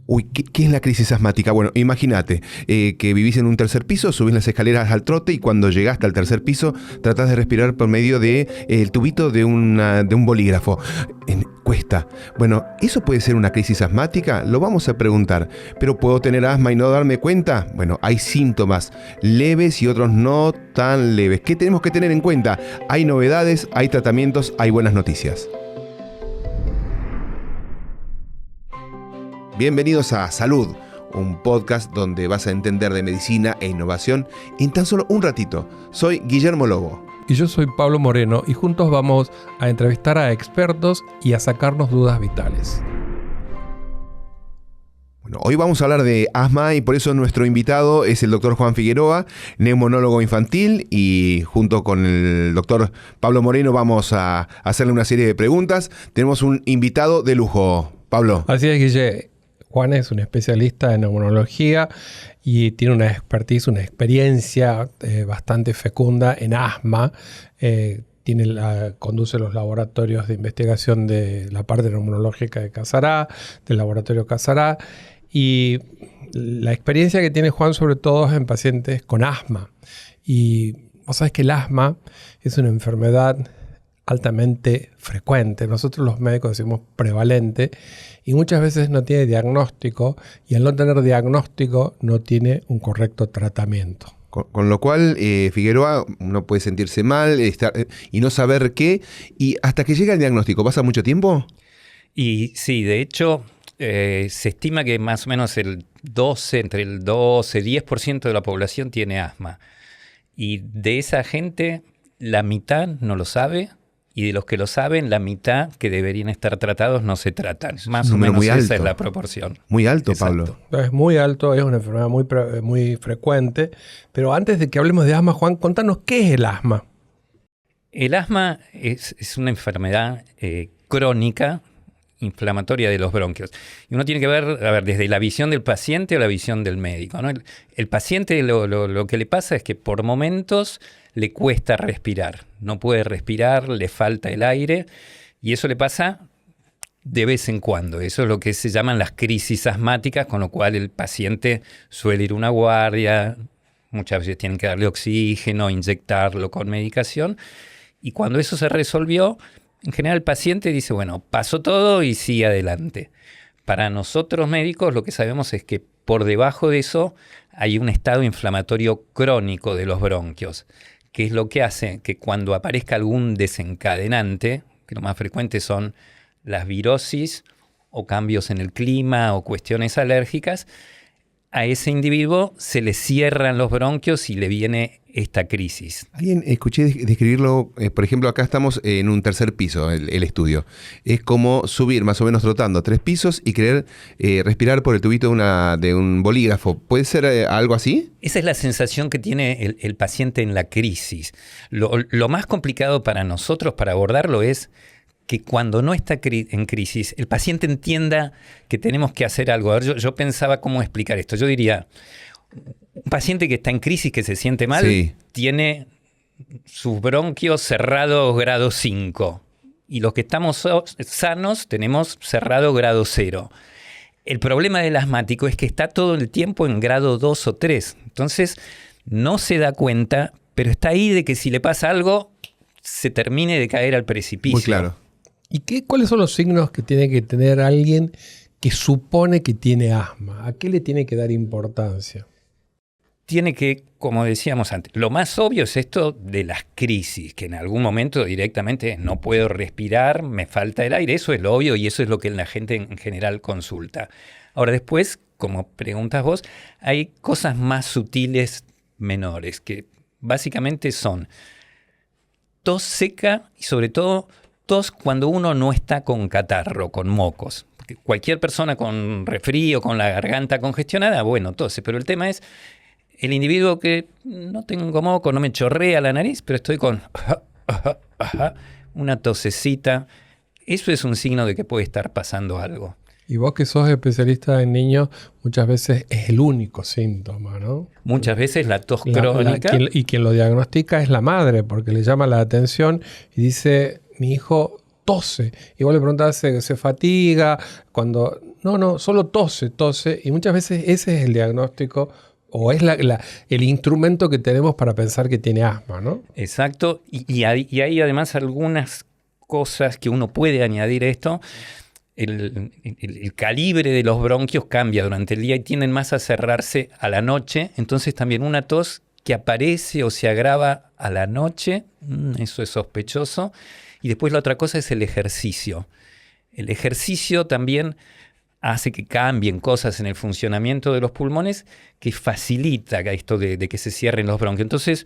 Uy, ¿qué es la crisis asmática? Bueno, imagínate que vivís en un tercer piso, subís las escaleras al trote y cuando llegaste al tercer piso tratás de respirar por medio de el tubito de un bolígrafo. Cuesta. Bueno, ¿eso puede ser una crisis asmática? Lo vamos a preguntar. ¿Pero puedo tener asma y no darme cuenta? Bueno, hay síntomas leves y otros no tan leves. ¿Qué tenemos que tener en cuenta? Hay novedades, hay tratamientos, hay buenas noticias. Bienvenidos a Salud, un podcast donde vas a entender de medicina e innovación en tan solo un ratito. Soy Guillermo Lobo. Y yo soy Pablo Moreno y juntos vamos a entrevistar a expertos y a sacarnos dudas vitales. Bueno, hoy vamos a hablar de asma y por eso nuestro invitado es el doctor Juan Figueroa, neumonólogo infantil, y junto con el doctor Pablo Moreno vamos a hacerle una serie de preguntas. Tenemos un invitado de lujo. Pablo. Así es, Guille. Juan es un especialista en neumonología y tiene una expertise, una experiencia bastante fecunda en asma. Conduce los laboratorios de investigación de la parte neumonológica de Casará, del laboratorio Casará. Y la experiencia que tiene Juan sobre todo es en pacientes con asma. Y vos sabés que el asma es una enfermedad altamente frecuente. Nosotros los médicos decimos prevalente y muchas veces no tiene diagnóstico y al no tener diagnóstico no tiene un correcto tratamiento. Con lo cual, Figueroa, uno puede sentirse mal y no saber qué. Y hasta que llega el diagnóstico, ¿pasa mucho tiempo? Y sí, de hecho, se estima que más o menos entre el 12 y 10% de la población tiene asma. Y de esa gente, la mitad no lo sabe. Y de los que lo saben, la mitad que deberían estar tratados no se tratan. Más o menos esa es la proporción. Muy alto, Exacto. Pablo. Es muy alto, es una enfermedad muy frecuente. Pero antes de que hablemos de asma, Juan, contanos qué es el asma. El asma es una enfermedad crónica, inflamatoria de los bronquios. Y uno tiene que ver, desde la visión del paciente o la visión del médico, ¿no? El paciente lo que le pasa es que por momentos le cuesta respirar. No puede respirar, le falta el aire y eso le pasa de vez en cuando. Eso es lo que se llaman las crisis asmáticas, con lo cual el paciente suele ir a una guardia, muchas veces tienen que darle oxígeno, inyectarlo con medicación y cuando eso se resolvió, en general el paciente dice, bueno, pasó todo y sigue adelante. Para nosotros médicos lo que sabemos es que por debajo de eso hay un estado inflamatorio crónico de los bronquios, que es lo que hace que cuando aparezca algún desencadenante, que lo más frecuente son las virosis o cambios en el clima o cuestiones alérgicas, a ese individuo se le cierran los bronquios y le viene esta crisis. Alguien escuché describirlo, por ejemplo, acá estamos en un tercer piso, el estudio. Es como subir más o menos trotando 3 pisos y querer respirar por el tubito de un bolígrafo. ¿Puede ser algo así? Esa es la sensación que tiene el paciente en la crisis. Lo más complicado para nosotros, para abordarlo, es que cuando no está en crisis, el paciente entienda que tenemos que hacer algo. A ver, yo pensaba cómo explicar esto. Yo diría, un paciente que está en crisis, que se siente mal, sí, tiene sus bronquios cerrados grado 5. Y los que estamos sanos tenemos cerrado grado 0. El problema del asmático es que está todo el tiempo en grado 2 o 3. Entonces, no se da cuenta, pero está ahí de que si le pasa algo, se termine de caer al precipicio. Muy claro. ¿Y cuáles son los signos que tiene que tener alguien que supone que tiene asma? ¿A qué le tiene que dar importancia? Tiene que, como decíamos antes, lo más obvio es esto de las crisis, que en algún momento directamente no puedo respirar, me falta el aire. Eso es lo obvio y eso es lo que la gente en general consulta. Ahora después, como preguntas vos, hay cosas más sutiles, menores, que básicamente son tos seca y sobre todo tos cuando uno no está con catarro, con mocos. Porque cualquier persona con resfrío, con la garganta congestionada, bueno, tose. Pero el tema es el individuo que no tengo moco, no me chorrea la nariz, pero estoy con una tosecita. Eso es un signo de que puede estar pasando algo. Y vos que sos especialista en niños, muchas veces es el único síntoma, ¿no? Muchas veces la tos crónica. Y quien lo diagnostica es la madre, porque le llama la atención y dice, mi hijo tose. Y vos le preguntás, ¿se fatiga? No, solo tose. Y muchas veces ese es el diagnóstico o es el instrumento que tenemos para pensar que tiene asma, ¿no? Exacto. Y hay además algunas cosas que uno puede añadir a esto. El calibre de los bronquios cambia durante el día y tienden más a cerrarse a la noche. Entonces también una tos que aparece o se agrava a la noche, eso es sospechoso. Y después la otra cosa es el ejercicio. El ejercicio también hace que cambien cosas en el funcionamiento de los pulmones que facilita esto de que se cierren los bronquios. Entonces,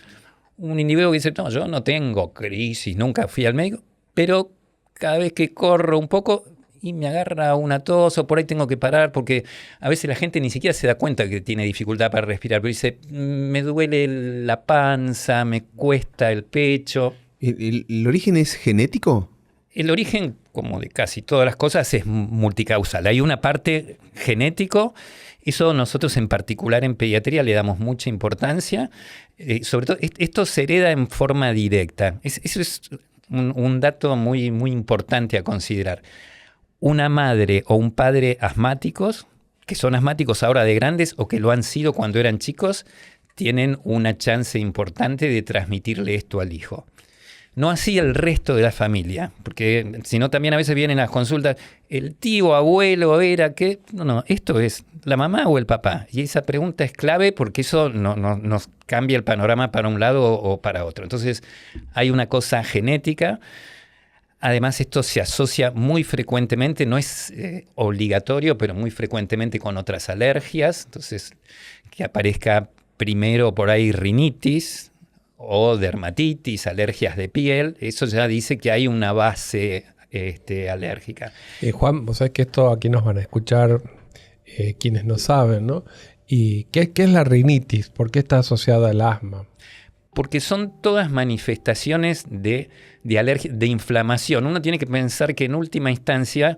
un individuo que dice, no, yo no tengo crisis, nunca fui al médico, pero cada vez que corro un poco y me agarra una tos o por ahí tengo que parar, porque a veces la gente ni siquiera se da cuenta que tiene dificultad para respirar, pero dice, me duele la panza, me cuesta el pecho. ¿El origen es genético? El origen, como de casi todas las cosas, es multicausal. Hay una parte genético, eso nosotros en particular en pediatría le damos mucha importancia. Sobre todo, esto se hereda en forma directa. Eso es un dato muy, muy importante a considerar. Una madre o un padre asmáticos, que son asmáticos ahora de grandes o que lo han sido cuando eran chicos, tienen una chance importante de transmitirle esto al hijo. No así el resto de la familia, porque si no también a veces vienen las consultas, el tío, abuelo, era que... No, esto es la mamá o el papá. Y esa pregunta es clave porque eso nos cambia el panorama para un lado o para otro. Entonces hay una cosa genética. Además esto se asocia muy frecuentemente, no es obligatorio, pero muy frecuentemente con otras alergias. Entonces que aparezca primero por ahí rinitis, o dermatitis, alergias de piel, eso ya dice que hay una base alérgica. Juan, vos sabés que esto aquí nos van a escuchar quienes no saben, ¿no? ¿Y qué es la rinitis? ¿Por qué está asociada al asma? Porque son todas manifestaciones de alergia, de inflamación. Uno tiene que pensar que en última instancia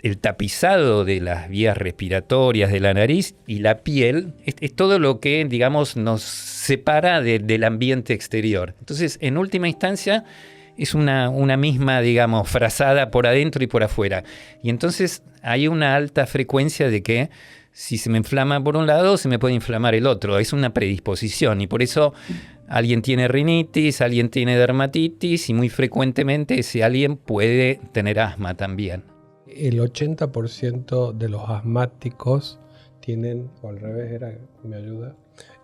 el tapizado de las vías respiratorias de la nariz y la piel es todo lo que, digamos, nos separa del ambiente exterior. Entonces, en última instancia, es una misma, digamos, frazada por adentro y por afuera. Y entonces hay una alta frecuencia de que si se me inflama por un lado, se me puede inflamar el otro. Es una predisposición y por eso alguien tiene rinitis, alguien tiene dermatitis y muy frecuentemente ese alguien puede tener asma también. El 80% de los asmáticos tienen, o al revés ¿me ayuda?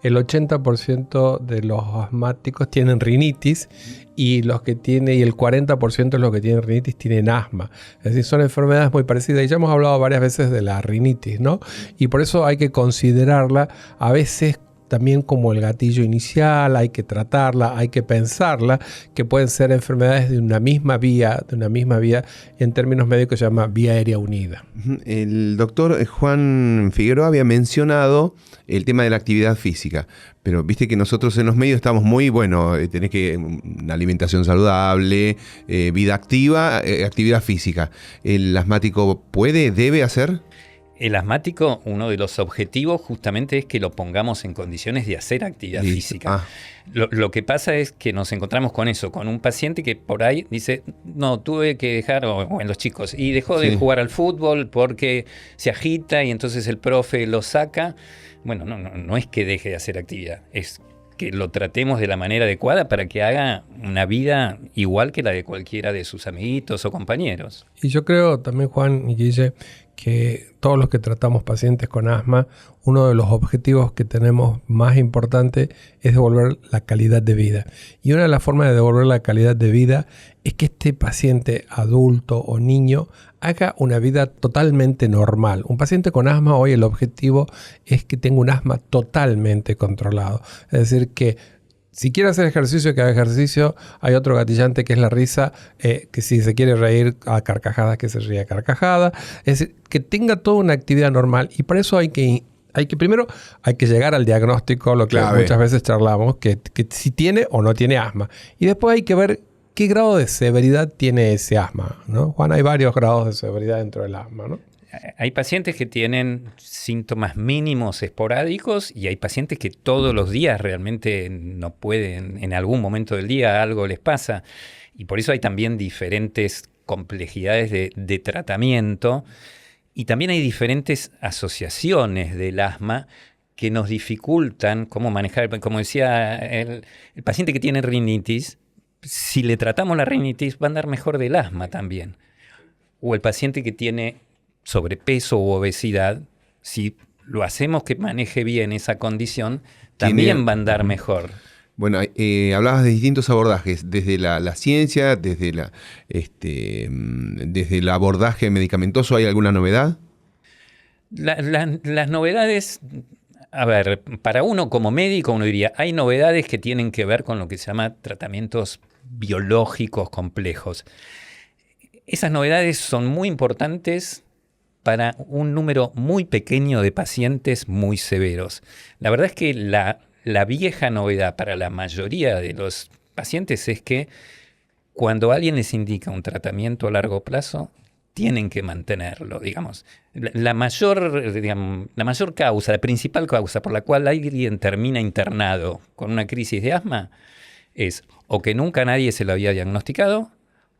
El 80% de los asmáticos tienen rinitis y el 40% de los que tienen rinitis tienen asma. Es decir, son enfermedades muy parecidas y ya hemos hablado varias veces de la rinitis, ¿no? Y por eso hay que considerarla a veces también como el gatillo inicial, hay que tratarla, hay que pensarla, que pueden ser enfermedades de una misma vía, en términos médicos se llama vía aérea unida. El doctor Juan Figueroa había mencionado el tema de la actividad física, pero viste que nosotros en los medios estamos muy, tenés que una alimentación saludable, vida activa, actividad física. ¿El asmático debe hacer? El asmático, uno de los objetivos justamente es que lo pongamos en condiciones de hacer actividad física. Lo que pasa es que nos encontramos con eso, con un paciente que por ahí dice, no, tuve que dejar, o en los chicos, y dejó de jugar al fútbol porque se agita y entonces el profe lo saca. Bueno, no es que deje de hacer actividad, es que lo tratemos de la manera adecuada para que haga una vida igual que la de cualquiera de sus amiguitos o compañeros. Y yo creo también, Juan y Guille, que todos los que tratamos pacientes con asma, uno de los objetivos que tenemos más importante es devolver la calidad de vida. Y una de las formas de devolver la calidad de vida es que este paciente adulto o niño haga una vida totalmente normal. Un paciente con asma, hoy el objetivo es que tenga un asma totalmente controlado. Es decir, que si quiere hacer ejercicio, que haga ejercicio. Hay otro gatillante que es la risa, que si se quiere reír a carcajadas, que se ríe a carcajadas. Es decir, que tenga toda una actividad normal. Y para eso primero hay que llegar al diagnóstico, lo que muchas veces charlamos, que si tiene o no tiene asma. Y después hay que ver qué grado de severidad tiene ese asma, ¿no? Juan, hay varios grados de severidad dentro del asma, ¿no? Hay pacientes que tienen síntomas mínimos esporádicos y hay pacientes que todos los días realmente no pueden, en algún momento del día algo les pasa. Y por eso hay también diferentes complejidades de tratamiento y también hay diferentes asociaciones del asma que nos dificultan cómo manejar, como decía el paciente que tiene rinitis, si le tratamos la rinitis va a andar mejor del asma también. O el paciente que tiene sobrepeso u obesidad, si lo hacemos que maneje bien esa condición, también va a andar mejor. Bueno, hablabas de distintos abordajes, desde la ciencia, desde el abordaje medicamentoso, ¿hay alguna novedad? Las novedades, a ver, para uno como médico, uno diría, hay novedades que tienen que ver con lo que se llama tratamientos biológicos complejos. Esas novedades son muy importantes para un número muy pequeño de pacientes muy severos. La verdad es que la vieja novedad para la mayoría de los pacientes es que cuando alguien les indica un tratamiento a largo plazo, tienen que mantenerlo, digamos. La mayor causa, la principal causa por la cual alguien termina internado con una crisis de asma es o que nunca nadie se lo había diagnosticado,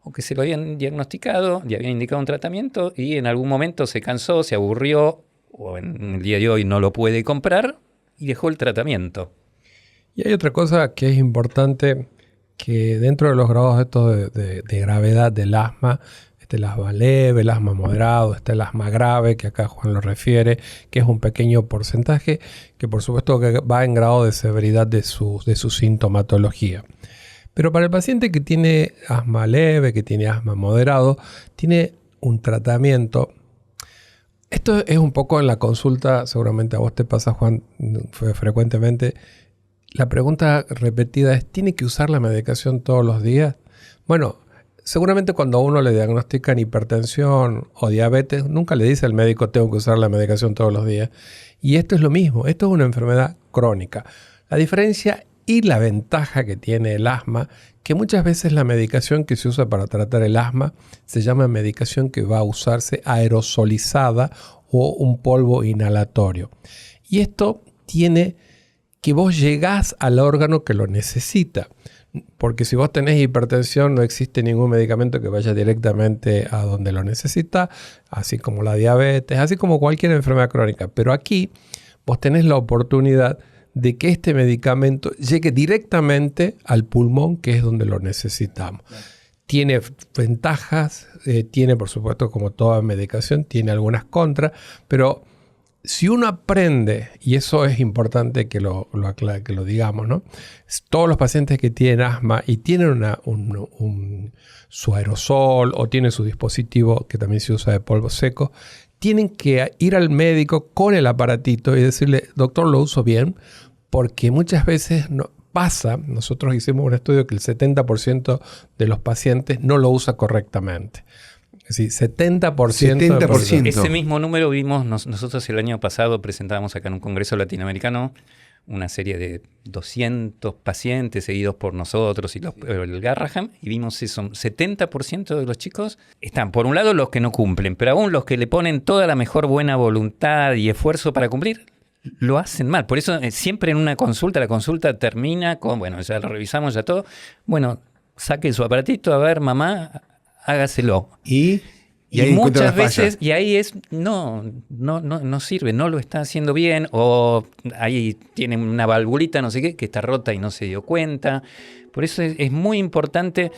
o que se lo habían diagnosticado, le habían indicado un tratamiento y en algún momento se cansó, se aburrió, o en el día de hoy no lo puede comprar y dejó el tratamiento. Y hay otra cosa que es importante, que dentro de los grados estos de gravedad del asma, el asma leve, el asma moderado, el asma grave, que acá Juan lo refiere, que es un pequeño porcentaje, que por supuesto que va en grado de severidad de su sintomatología. Pero para el paciente que tiene asma leve, que tiene asma moderado, tiene un tratamiento. Esto es un poco en la consulta, seguramente a vos te pasa, Juan, frecuentemente. La pregunta repetida es, ¿tiene que usar la medicación todos los días? Bueno, seguramente cuando a uno le diagnostican hipertensión o diabetes, nunca le dice al médico tengo que usar la medicación todos los días. Y esto es lo mismo, esto es una enfermedad crónica. La diferencia y la ventaja que tiene el asma, que muchas veces la medicación que se usa para tratar el asma se llama medicación que va a usarse aerosolizada o un polvo inhalatorio. Y esto tiene que vos llegás al órgano que lo necesita. Porque si vos tenés hipertensión no existe ningún medicamento que vaya directamente a donde lo necesita, así como la diabetes, así como cualquier enfermedad crónica. Pero aquí vos tenés la oportunidad de que este medicamento llegue directamente al pulmón, que es donde lo necesitamos. Tiene ventajas, tiene por supuesto como toda medicación, tiene algunas contras, pero si uno aprende, y eso es importante que lo digamos, ¿no? Todos los pacientes que tienen asma y tienen su aerosol o tienen su dispositivo que también se usa de polvo seco, tienen que ir al médico con el aparatito y decirle, doctor, ¿lo uso bien? Porque muchas veces no pasa, nosotros hicimos un estudio que el 70% de los pacientes no lo usa correctamente. Es decir, 70%. Ese mismo número vimos nosotros el año pasado, presentábamos acá en un congreso latinoamericano una serie de 200 pacientes seguidos por nosotros y el Garraham, y vimos eso, 70% de los chicos están, por un lado, los que no cumplen, pero aún los que le ponen toda la mejor buena voluntad y esfuerzo para cumplir, lo hacen mal. Por eso siempre en una consulta, la consulta termina con, bueno, ya lo revisamos, ya todo, bueno, saque su aparatito, a ver, mamá, hágaselo. Y muchas veces, y ahí no sirve, no lo está haciendo bien, o ahí tiene una valvulita, no sé qué, que está rota y no se dio cuenta. Por eso es muy importante.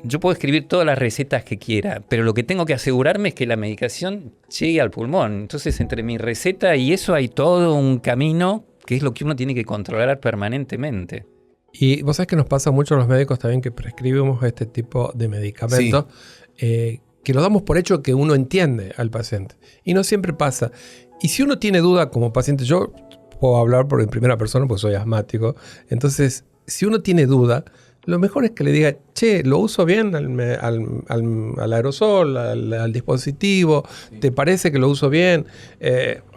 Yo puedo escribir todas las recetas que quiera, pero lo que tengo que asegurarme es que la medicación llegue al pulmón. Entonces, entre mi receta y eso hay todo un camino que es lo que uno tiene que controlar permanentemente. Y vos sabés que nos pasa mucho a los médicos también que prescribimos este tipo de medicamentos, que lo damos por hecho que uno entiende al paciente. Y no siempre pasa. Y si uno tiene duda como paciente, yo puedo hablar en primera persona porque soy asmático, entonces si uno tiene duda, lo mejor es que le diga, che, ¿lo uso bien al aerosol, al dispositivo? ¿Te parece que lo uso bien?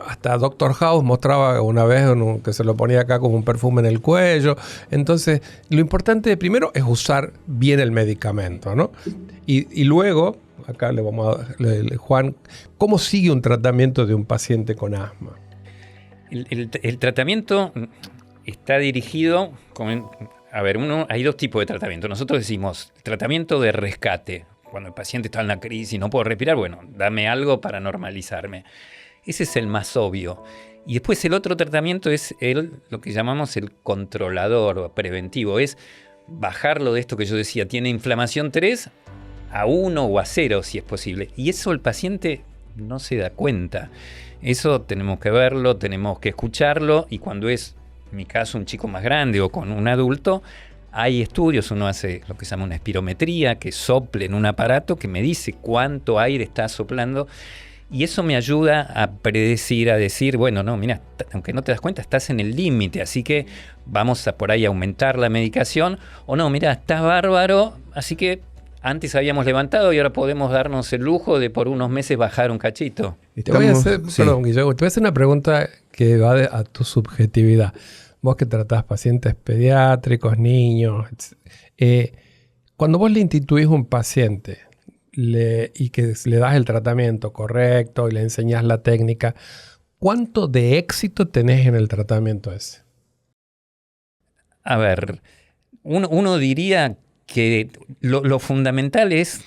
Hasta Dr. House mostraba una vez que se lo ponía acá como un perfume en el cuello. Entonces, lo importante primero es usar bien el medicamento, ¿no? Y luego, acá le vamos a dar, Juan, ¿cómo sigue un tratamiento de un paciente con asma? El tratamiento está dirigido A ver, hay dos tipos de tratamiento. Nosotros decimos tratamiento de rescate. Cuando el paciente está en la crisis y no puedo respirar, bueno, dame algo para normalizarme. Ese es el más obvio. Y después el otro tratamiento es lo que llamamos el controlador o preventivo. Es bajarlo de esto que yo decía, tiene inflamación 3 a 1 o a 0 si es posible. Y eso el paciente no se da cuenta. Eso tenemos que verlo, tenemos que escucharlo, y cuando es, en mi caso, un chico más grande o con un adulto, hay estudios, uno hace lo que se llama una espirometría, que sople en un aparato que me dice cuánto aire está soplando, y eso me ayuda a predecir, a decir, bueno, no, mira, aunque no te das cuenta, estás en el límite, así que vamos a por ahí aumentar la medicación, o no, mira, estás bárbaro, así que antes habíamos levantado y ahora podemos darnos el lujo de por unos meses bajar un cachito. Te voy a hacer, perdón, Guillermo, te voy a hacer una pregunta que va a tu subjetividad. Vos que tratás pacientes pediátricos, niños, cuando vos le instituís un paciente y que le das el tratamiento correcto y le enseñás la técnica, ¿cuánto de éxito tenés en el tratamiento ese? A ver, uno diría que lo fundamental es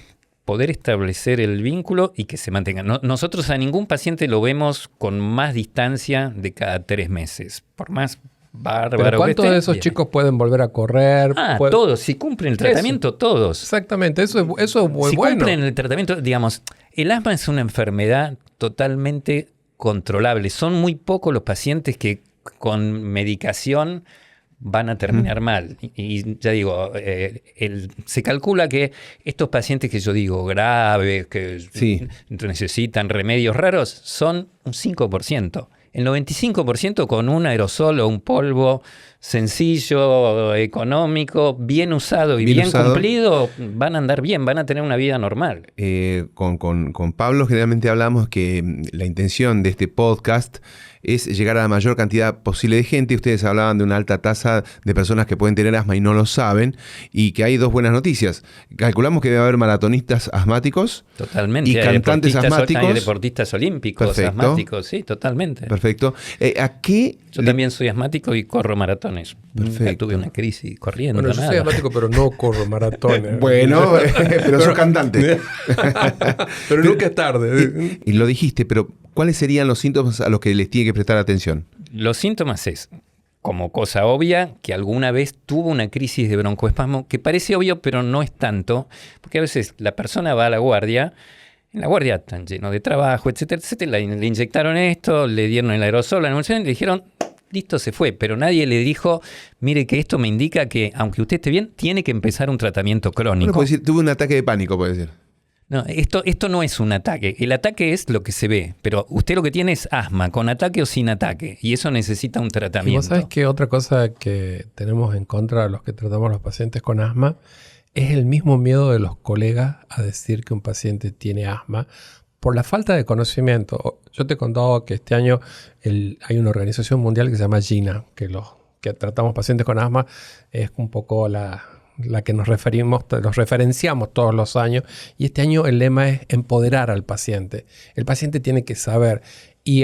poder establecer el vínculo y que se mantenga. Nosotros a ningún paciente lo vemos con más distancia de cada 3 meses, por más bárbaro. ¿Pero cuántos de esos chicos pueden volver a correr? Todos, si cumplen el tratamiento, todos. Exactamente, eso es muy si bueno. Si cumplen el tratamiento, digamos, el asma es una enfermedad totalmente controlable. Son muy pocos los pacientes que con medicación van a terminar mal. Y ya digo, se calcula que estos pacientes que yo digo graves, que necesitan remedios raros, son un 5%. El 95% con un aerosol o un polvo sencillo, económico, bien usado y bien cumplido, van a andar bien, van a tener una vida normal. Con Pablo generalmente hablamos que la intención de este podcast es llegar a la mayor cantidad posible de gente. Ustedes hablaban de una alta tasa de personas que pueden tener asma y no lo saben, y que hay 2 buenas noticias. Calculamos que debe haber maratonistas asmáticos. Totalmente. Y cantantes asmáticos. Hay deportistas olímpicos. Perfecto. Asmáticos, sí, totalmente. Perfecto. Yo también soy asmático y corro maratones. Nunca tuve una crisis corriendo. Bueno, yo soy asmático, pero no corro maratones. Bueno, pero sos cantante. Pero nunca es tarde. Y lo dijiste, pero ¿cuáles serían los síntomas a los que les tiene que prestar atención? Los síntomas es, como cosa obvia, que alguna vez tuvo una crisis de broncoespasmo, que parece obvio, pero no es tanto, porque a veces la persona va a la guardia, en la guardia están llenos de trabajo, etcétera, etcétera, le inyectaron esto, le dieron el aerosol, la emulsión, le dijeron, listo, se fue, pero nadie le dijo, mire que esto me indica que, aunque usted esté bien, tiene que empezar un tratamiento crónico. Bueno, puede decir, tuve un ataque de pánico, puede decir. No, esto no es un ataque. El ataque es lo que se ve, pero usted lo que tiene es asma, con ataque o sin ataque, y eso necesita un tratamiento. ¿Y vos sabés que otra cosa que tenemos en contra de los que tratamos a los pacientes con asma es el mismo miedo de los colegas a decir que un paciente tiene asma por la falta de conocimiento? Yo te he contado que este año hay una organización mundial que se llama GINA, que tratamos pacientes con asma, es un poco la que nos referenciamos todos los años, y este año el lema es empoderar al paciente. El paciente tiene que saber. Y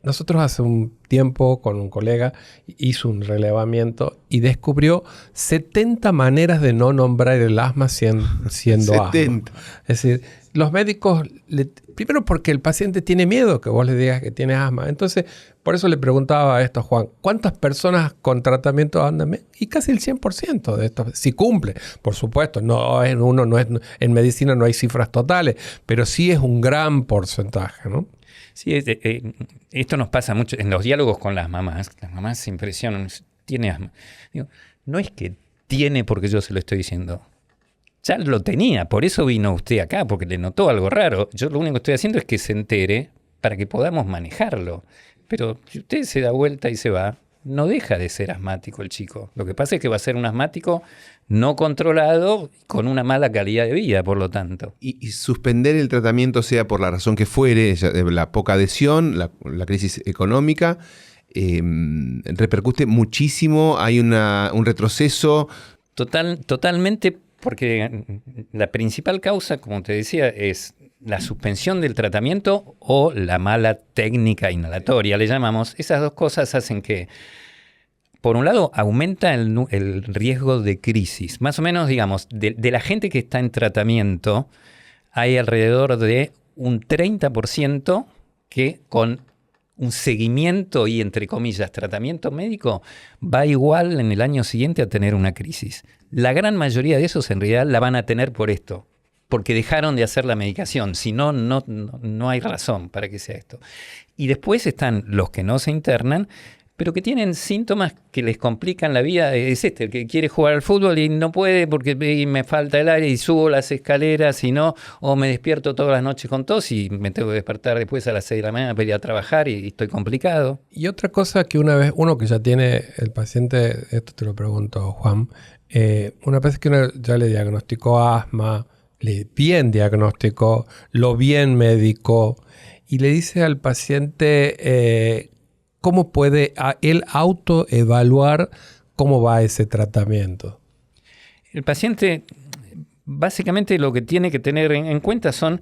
nosotros hace un tiempo con un colega hizo un relevamiento y descubrió 70 maneras de no nombrar el asma siendo 70. Asma. Es decir, los médicos, primero porque el paciente tiene miedo que vos le digas que tiene asma. Entonces, por eso le preguntaba a esto, Juan, ¿cuántas personas con tratamiento andan? Y casi el 100% de estos, si cumple. Por supuesto, en medicina no hay cifras totales, pero sí es un gran porcentaje, ¿no? Sí, esto nos pasa mucho en los diálogos con las mamás. Las mamás se impresionan, tiene asma. Digo, no es que tiene porque yo se lo estoy diciendo. Ya lo tenía, por eso vino usted acá, porque le notó algo raro. Yo lo único que estoy haciendo es que se entere para que podamos manejarlo. Pero si usted se da vuelta y se va, no deja de ser asmático el chico. Lo que pasa es que va a ser un asmático no controlado, con una mala calidad de vida, por lo tanto. Y suspender el tratamiento, sea por la razón que fuere, la poca adhesión, la crisis económica, repercute muchísimo, hay un retroceso. Totalmente, porque la principal causa, como te decía, es la suspensión del tratamiento o la mala técnica inhalatoria, le llamamos. Esas 2 cosas hacen que por un lado, aumenta el riesgo de crisis. Más o menos, digamos, de la gente que está en tratamiento, hay alrededor de un 30% que con un seguimiento y, entre comillas, tratamiento médico, va igual en el año siguiente a tener una crisis. La gran mayoría de esos en realidad la van a tener por esto, porque dejaron de hacer la medicación. Si no, no hay razón para que sea esto. Y después están los que no se internan, pero que tienen síntomas que les complican la vida. Es el que quiere jugar al fútbol y no puede porque me falta el aire y subo las escaleras y no, o me despierto todas las noches con tos y me tengo que despertar después a las 6 de la mañana para ir a trabajar y estoy complicado. Y otra cosa que una vez, uno que ya tiene el paciente, esto te lo pregunto, Juan, una vez que uno ya le diagnosticó asma, le bien diagnosticó, lo bien médico, y le dice al paciente cómo puede él autoevaluar cómo va ese tratamiento. El paciente, básicamente lo que tiene que tener en cuenta son,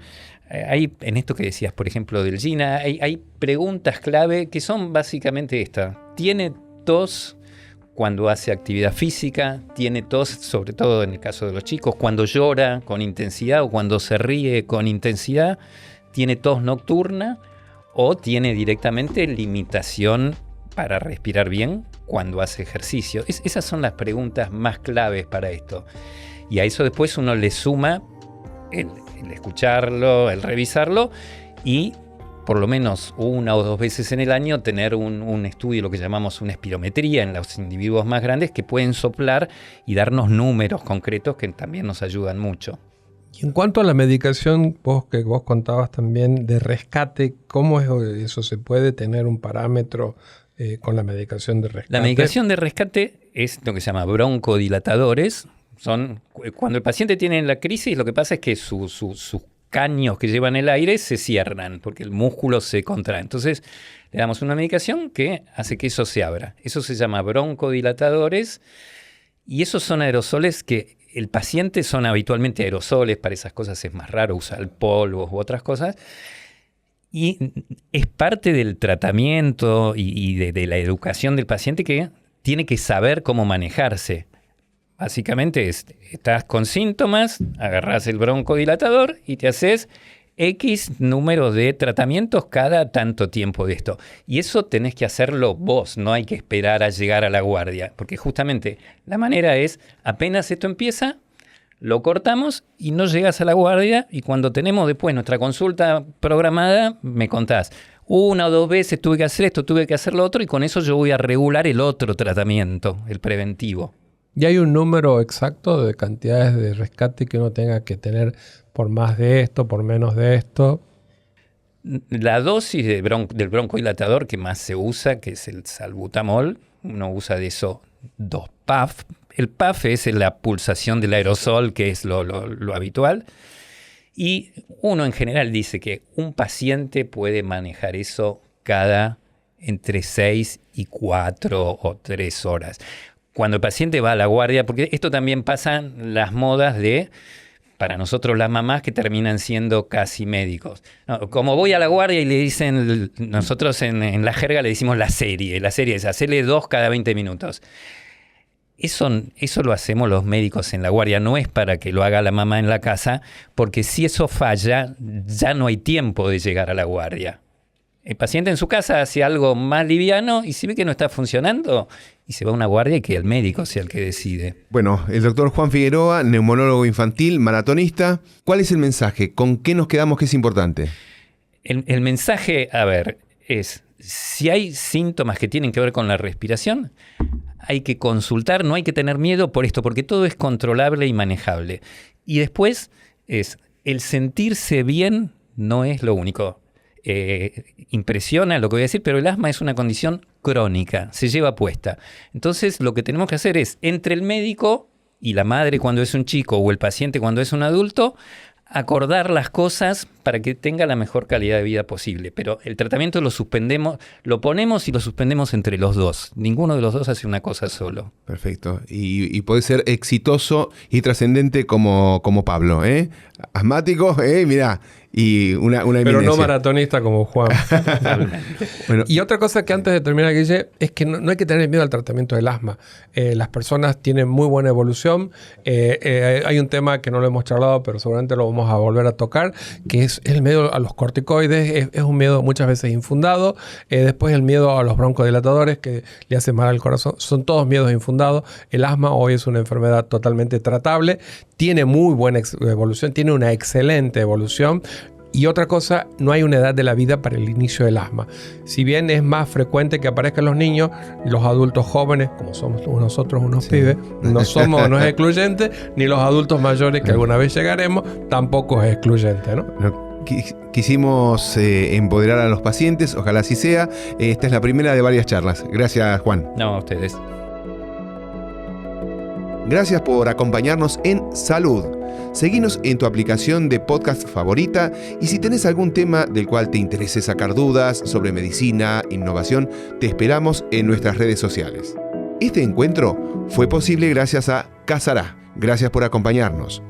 hay en esto que decías, por ejemplo, del GINA, hay preguntas clave que son básicamente estas. ¿Tiene tos cuando hace actividad física? ¿Tiene tos, sobre todo en el caso de los chicos, cuando llora con intensidad o cuando se ríe con intensidad? ¿Tiene tos nocturna? ¿O tiene directamente limitación para respirar bien cuando hace ejercicio? Esas son las preguntas más claves para esto. Y a eso después uno le suma el escucharlo, el revisarlo y por lo menos 1 o 2 veces en el año tener un estudio, lo que llamamos una espirometría en los individuos más grandes que pueden soplar y darnos números concretos que también nos ayudan mucho. Y en cuanto a la medicación, vos contabas también de rescate, ¿cómo es eso? ¿Se puede tener un parámetro con la medicación de rescate? La medicación de rescate es lo que se llama broncodilatadores. Cuando el paciente tiene la crisis, lo que pasa es que sus caños que llevan el aire se cierran porque el músculo se contrae. Entonces le damos una medicación que hace que eso se abra. Eso se llama broncodilatadores y esos son aerosoles que el paciente son habitualmente aerosoles, para esas cosas es más raro usar polvos u otras cosas. Y es parte del tratamiento y de la educación del paciente que tiene que saber cómo manejarse. Básicamente estás con síntomas, agarrás el broncodilatador y te haces X número de tratamientos cada tanto tiempo de esto. Y eso tenés que hacerlo vos, no hay que esperar a llegar a la guardia. Porque justamente la manera es, apenas esto empieza, lo cortamos y no llegas a la guardia. Y cuando tenemos después nuestra consulta programada, me contás, 1 o 2 veces tuve que hacer esto, tuve que hacer lo otro, y con eso yo voy a regular el otro tratamiento, el preventivo. ¿Y hay un número exacto de cantidades de rescate que uno tenga que tener por más de esto, por menos de esto? La dosis del broncodilatador que más se usa, que es el salbutamol, uno usa de eso 2 puff. El puff es la pulsación del aerosol, que es lo habitual. Y uno en general dice que un paciente puede manejar eso cada entre 6 y 4 o 3 horas. Cuando el paciente va a la guardia, porque esto también pasa en las modas para nosotros las mamás que terminan siendo casi médicos. No, como voy a la guardia y le dicen, nosotros en la jerga le decimos la serie es hacerle 2 cada 20 minutos. Eso lo hacemos los médicos en la guardia, no es para que lo haga la mamá en la casa, porque si eso falla, ya no hay tiempo de llegar a la guardia. El paciente en su casa hace algo más liviano y si ve que no está funcionando y se va a una guardia y que el médico sea el que decide. Bueno, el doctor Juan Figueroa, neumonólogo infantil, maratonista. ¿Cuál es el mensaje? ¿Con qué nos quedamos que es importante? El mensaje, es si hay síntomas que tienen que ver con la respiración, hay que consultar, no hay que tener miedo por esto, porque todo es controlable y manejable. Y después el sentirse bien no es lo único. Impresiona lo que voy a decir, pero el asma es una condición crónica, se lleva puesta. Entonces lo que tenemos que hacer es, entre el médico y la madre cuando es un chico o el paciente cuando es un adulto, acordar las cosas para que tenga la mejor calidad de vida posible. Pero el tratamiento lo suspendemos, lo ponemos y lo suspendemos entre los dos. Ninguno de los dos hace una cosa solo. Perfecto. Y puede ser exitoso y trascendente como Pablo, ¿eh? Asmático, mirá. y una Pero eminencia. no maratonista como Juan. Bueno, Y otra cosa que antes de terminar, Guille, es que no hay que tener miedo al tratamiento del asma. Las personas tienen muy buena evolución. Hay un tema que no lo hemos charlado, pero seguramente lo vamos a volver a tocar, que es el miedo a los corticoides. Es un miedo muchas veces infundado. Después el miedo a los broncodilatadores, que le hacen mal al corazón. Son todos miedos infundados. El asma hoy es una enfermedad totalmente tratable. Tiene muy buena evolución, tiene una excelente evolución. Y otra cosa, no hay una edad de la vida para el inicio del asma. Si bien es más frecuente que aparezcan los niños, los adultos jóvenes, como somos nosotros unos pibes, no es excluyente, ni los adultos mayores que alguna vez llegaremos, tampoco es excluyente, ¿no? Quisimos empoderar a los pacientes, ojalá así sea. Esta es la primera de varias charlas. Gracias, Juan. No, a ustedes. Gracias por acompañarnos en Salud. Seguinos en tu aplicación de podcast favorita y si tenés algún tema del cual te interese sacar dudas sobre medicina, innovación, te esperamos en nuestras redes sociales. Este encuentro fue posible gracias a Casará. Gracias por acompañarnos.